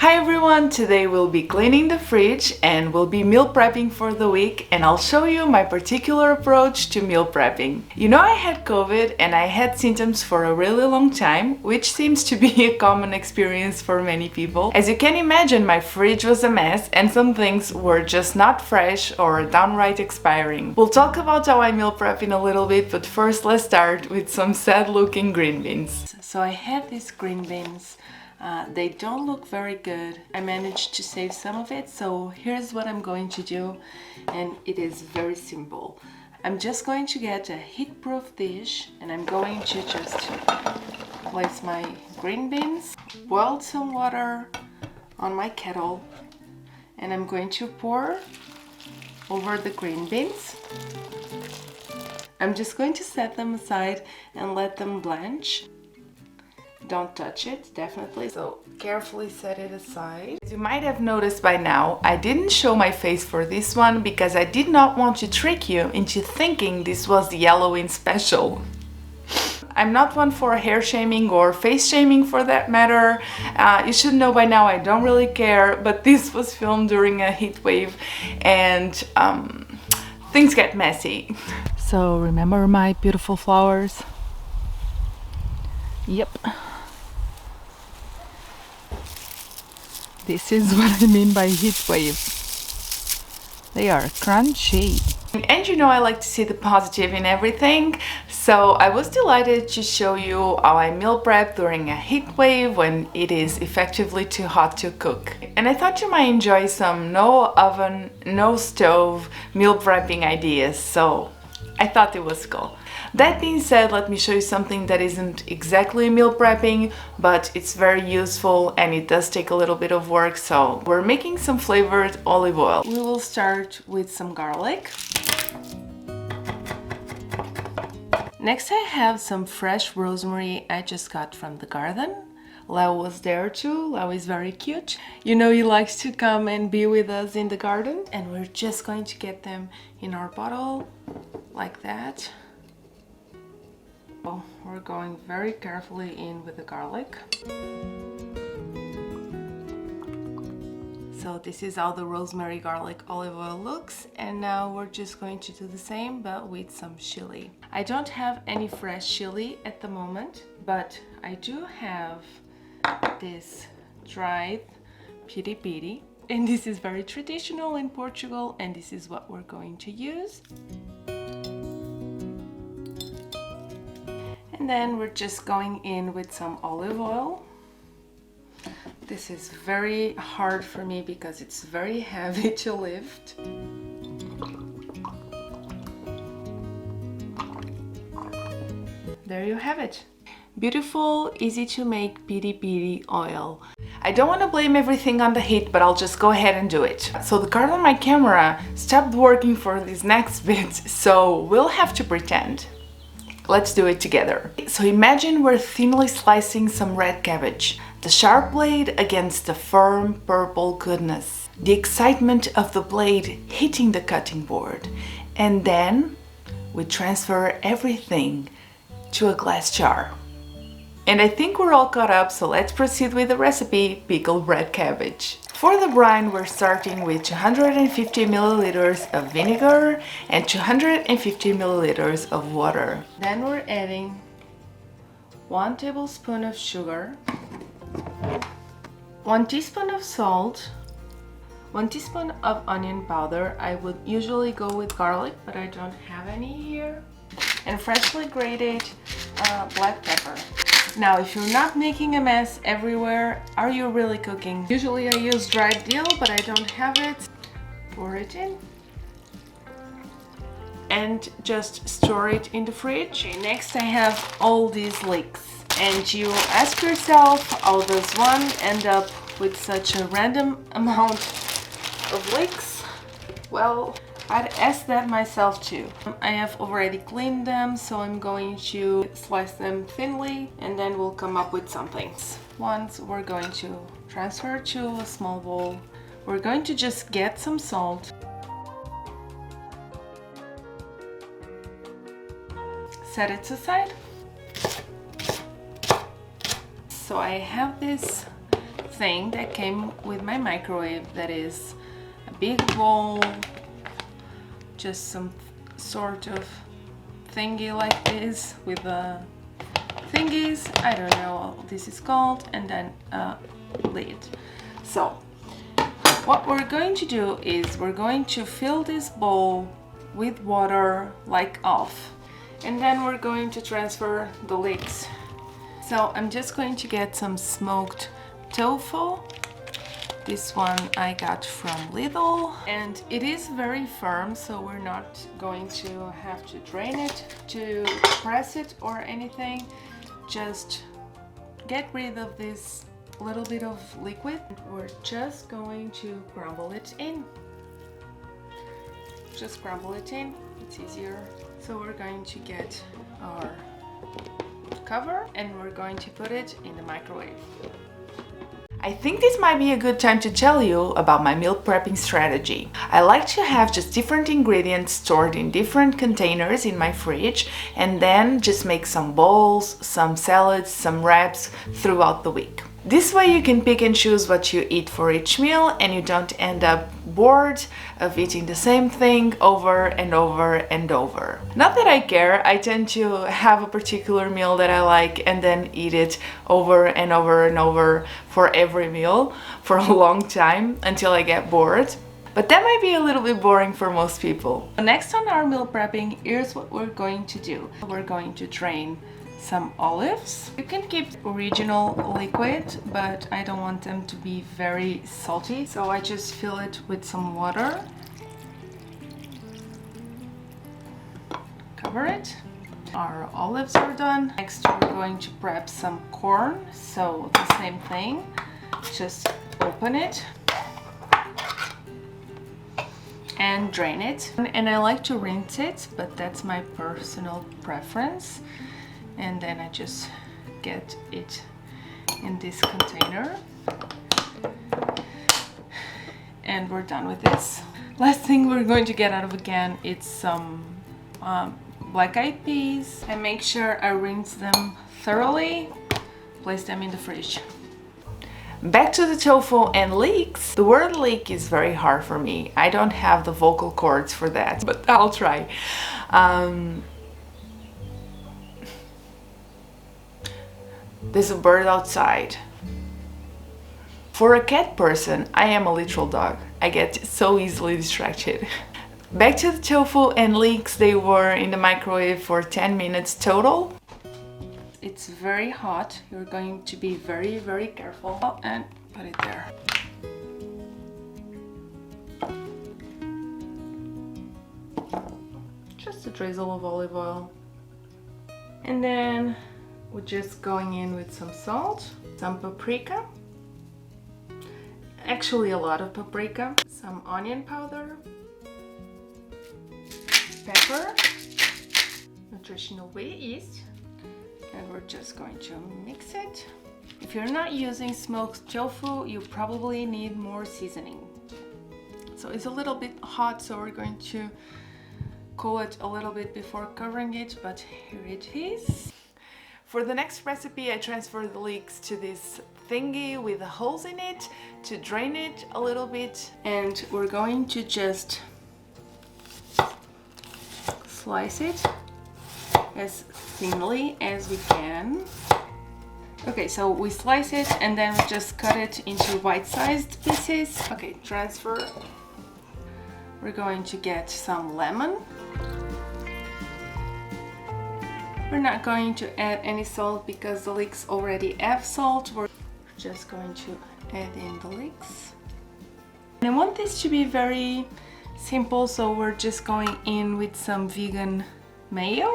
Hi everyone, today we'll be cleaning the fridge and we'll be meal prepping for the week, and I'll show you my particular approach to meal prepping. You know, I had COVID and I had symptoms for a really long time, which seems to be a common experience for many people. As you can imagine, my fridge was a mess and some things were just not fresh or downright expiring. We'll talk about how I meal prep in a little bit, but first let's start with some sad looking green beans. So I have these green beans. They don't look very good. I managed to save some of it, so here's what I'm going to do, and it is very simple. I'm just going to get a heat-proof dish and I'm going to just place my green beans, boil some water on my kettle, and I'm going to pour over the green beans. I'm just going to set them aside and let them blanch. Don't touch it, definitely. So carefully set it aside. As you might have noticed by now, I didn't show my face for this one because I did not want to trick you into thinking this was the Halloween special. I'm not one for hair shaming or face shaming for that matter. You should know by now I don't really care, but this was filmed during a heat wave and things get messy. So remember my beautiful flowers? Yep. This is what I mean by heat wave. They are crunchy. And you know I like to see the positive in everything, so I was delighted to show you how I meal prep during a heat wave when it is effectively too hot to cook. And I thought you might enjoy some no oven, no stove meal prepping ideas, so I thought it was cool. That being said, let me show you something that isn't exactly meal prepping, but it's very useful and it does take a little bit of work. So we're making some flavored olive oil. We will start with some garlic. Next I have some fresh rosemary I just got from the garden. Leo was there too. Leo is very cute. You know he likes to come and be with us in the garden. And we're just going to get them in our bottle like that. We're going very carefully in with the garlic. So this is how the rosemary garlic olive oil looks, and now we're just going to do the same but with some chili. I don't have any fresh chili at the moment, but I do have this dried piri piri, and this is very traditional in Portugal, and this is what we're going to use. And then we're just going in with some olive oil. This is very hard for me because it's very heavy to lift. There you have it. Beautiful, easy to make piri piri oil. I don't want to blame everything on the heat, but I'll just go ahead and do it. So the card on my camera stopped working for this next bit, so we'll have to pretend. Let's do it together. So imagine we're thinly slicing some red cabbage. The sharp blade against the firm purple goodness. The excitement of the blade hitting the cutting board. And then we transfer everything to a glass jar. And I think we're all caught up, so let's proceed with the recipe, pickled red cabbage. For the brine, we're starting with 250 milliliters of vinegar and 250 milliliters of water. Then we're adding 1 tablespoon of sugar, 1 teaspoon of salt, 1 teaspoon of onion powder. I would usually go with garlic, but I don't have any here, and freshly grated black pepper. Now, if you're not making a mess everywhere, are you really cooking? Usually I use dried dill, but I don't have it. Pour it in. And just store it in the fridge. Okay, next I have all these leeks. And you ask yourself, how does one end up with such a random amount of leeks? Well, I'd ask that myself too. I have already cleaned them, so I'm going to slice them thinly and then we'll come up with something. Once we're going to transfer to a small bowl, we're going to just get some salt, set it aside. So I have this thing that came with my microwave, that is a big bowl, just some sort of thingy like this with the thingies, I don't know what this is called, and then a lid. So what we're going to do is we're going to fill this bowl with water like off, and then we're going to transfer the leeks. So I'm just going to get some smoked tofu. This one I got from Lidl, and it is very firm, so we're not going to have to drain it, to press it or anything. Just get rid of this little bit of liquid. We're just going to crumble it in. Just crumble it in, it's easier. So we're going to get our cover and we're going to put it in the microwave. I think this might be a good time to tell you about my meal prepping strategy. I like to have just different ingredients stored in different containers in my fridge, and then just make some bowls, some salads, some wraps throughout the week. This way you can pick and choose what you eat for each meal, and you don't end up bored of eating the same thing over and over and over. Not that I care, I tend to have a particular meal that I like and then eat it over and over and over for every meal for a long time until I get bored. But that might be a little bit boring for most people. Next on our meal prepping, here's what we're going to do. We're going to drain some olives. You can keep original liquid, but I don't want them to be very salty, so I just fill it with some water. Cover it. Our olives are done. Next we're going to prep some corn, so the same thing. Just open it and drain it. And I like to rinse it, but that's my personal preference. And then I just get it in this container and we're done with this. Last thing we're going to get out of a can, it's some black-eyed peas, and make sure I rinse them thoroughly, place them in the fridge. Back to the tofu and leeks. The word leek is very hard for me. I don't have the vocal cords for that, but I'll try. There's a bird outside. For a cat person, I am a literal dog. I get so easily distracted. Back to the tofu and leeks. They were in the microwave for 10 minutes total. It's very hot. You're going to be very, very careful. And put it there. Just a drizzle of olive oil. And then we're just going in with some salt, some paprika, actually a lot of paprika, some onion powder, pepper, nutritional wheat yeast, and we're just going to mix it. If you're not using smoked tofu, you probably need more seasoning. So it's a little bit hot, so we're going to cool it a little bit before covering it, but here it is. For the next recipe, I transfer the leeks to this thingy with the holes in it to drain it a little bit. And we're going to just slice it as thinly as we can. Okay, so we slice it and then we just cut it into bite-sized pieces. Okay, transfer. We're going to get some lemon. We're not going to add any salt because the leeks already have salt. We're just going to add in the leeks. And I want this to be very simple, so we're just going in with some vegan mayo.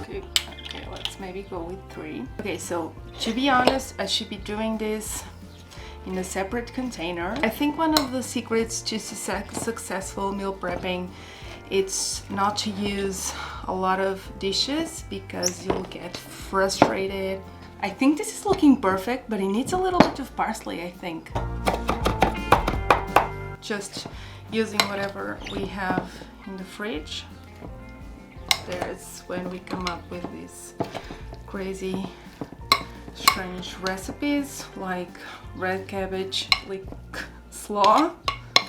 Okay, let's maybe go with 3. Okay, so to be honest, I should be doing this in a separate container. I think one of the secrets to successful meal prepping, it's not to use a lot of dishes because you'll get frustrated. I think this is looking perfect, but it needs a little bit of parsley, I think. Just using whatever we have in the fridge. There's when we come up with these crazy, strange recipes like red cabbage leek slaw.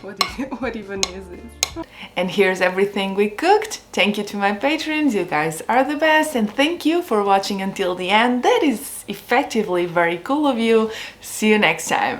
What even is this? And here's everything we cooked. Thank you to my patrons, you guys are the best, and thank you for watching until the end. That is effectively very cool of you. See you next time.